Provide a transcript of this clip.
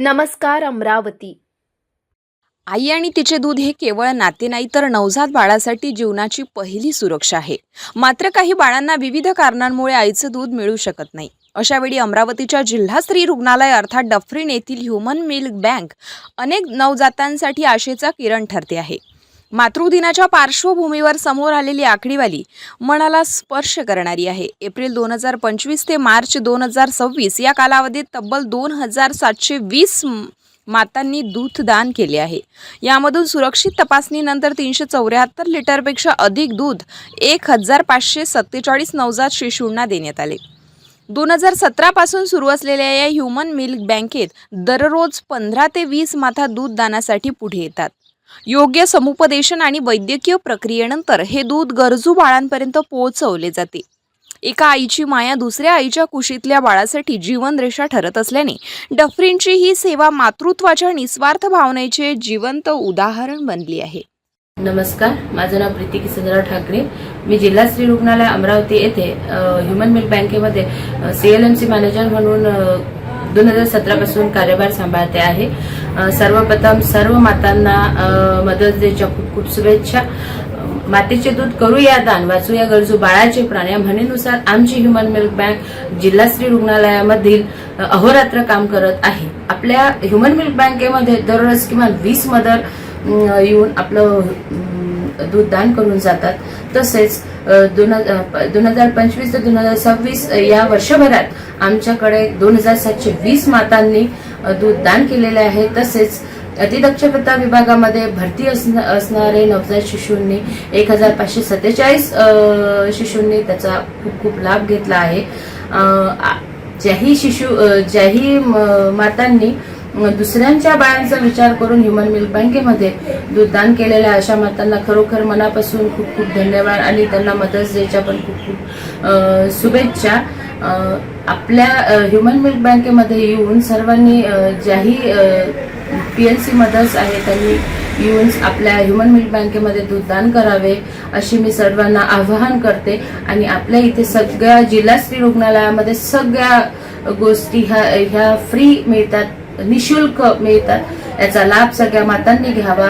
नमस्कार अमरावती। आई आणि तिचे दूध हे केवळ नाते नाही तर नवजात बाळासाठी जीवनाची पहिली सुरक्षा आहे। मात्र काही बाळांना विविध कारणांमुळे आईचं दूध मिळू शकत नाही। अशा वेळी अमरावतीच्या जिल्हा स्त्री रुग्णालय अर्थात डफरीन येथील ह्युमन मिल्क बँक अनेक नवजातांसाठी आशेचा किरण ठरते आहे। मातृदिनाच्या पार्श्वभूमीवर समोर आलेली आकडेवारी मनाला स्पर्श करणारी आहे। एप्रिल 2025 ते मार्च 2026 या कालावधीत तब्बल 2720 मातांनी दूधदान केले आहे। यामधून सुरक्षित तपासणीनंतर 374 लिटरपेक्षा अधिक दूध 1547 नवजात शिशूंना देण्यात आले। 2017 पासून सुरू असलेल्या या ह्युमन मिल्क बँकेत दररोज 15 ते 20 माता दूध दानासाठी पुढे येतात। योग्य समुपदेशन आणि वैद्यकीय प्रक्रियेनंतर हे दूध गरजू बाळांपर्यंत पोहोचवले जाते। एका आईची माया दुसऱ्या आईच्या कुशीतल्या बाळासाठी जीवनरेषा ठरत असल्याने डफरीनची ही सेवा मातृत्वाच्या निस्वार्थ भावनेचे जिवंत उदाहरण बनली आहे। नमस्कार, माझं नाव प्रीती किसनराव ठाकरे। मी जिल्हा स्त्री रुग्णालय अमरावती येथे ह्युमन मिल्क बँकेमध्ये CLMC मॅनेजर म्हणून 2017 पासून कार्यभार सांभाळते आहे। सर्वप्रथम सर्व मातांना मदर्स डेच्या खूप खूप शुभेच्छा। मातेचे दूध करूया दान, वाचूया गरजू बाळाचे प्राण या म्हणीनुसार आमची ह्युमन मिल्क बँक जिल्हा स्त्री रुग्णालयामधील अहोरात्र काम करत आहे। आपल्या ह्युमन मिल्क बँकेमध्ये दररोज किमान 20 मदर येऊन आपलं दूध दान करून जातात। तसेच 2025 ते 2026 या वर्षभरात आमच्याकडे 2720 मातांनी दूध दान केलेले आहे। तसेच अतिदक्षता विभागामध्ये भरती असणारे नवजात शिशूंनी 1547 शिशूंनी त्याचा खूप खूप लाभ घेतला आहे। ज्याही मातांनी दुसऱ्यांच्या बाळांचा विचार करून ह्युमन मिल्क बँकेमध्ये दूध दान केलेल्या अशा मातांना खरोखर मनापासून खूप खूप धन्यवाद आणि त्यांना मदर्स डेच्या पण खूप खूप शुभेच्छा। आपल्या ह्युमन मिल्क बँकेमध्ये येऊन सर्वांनी ज्याही PLC मदर्स आहे त्यांनी येऊन आपल्या ह्युमन मिल्क बँकेमध्ये दूध दान करावे अशी मी सर्वांना आवाहन करते। आणि आपल्या इथे सगळ्या जिल्हा स्त्री रुग्णालयामध्ये सगळ्या गोष्टी ह्या फ्री मिळतात, निशुल्क मिळतात। याचा लाभ सगळ्या मातांनी घ्यावा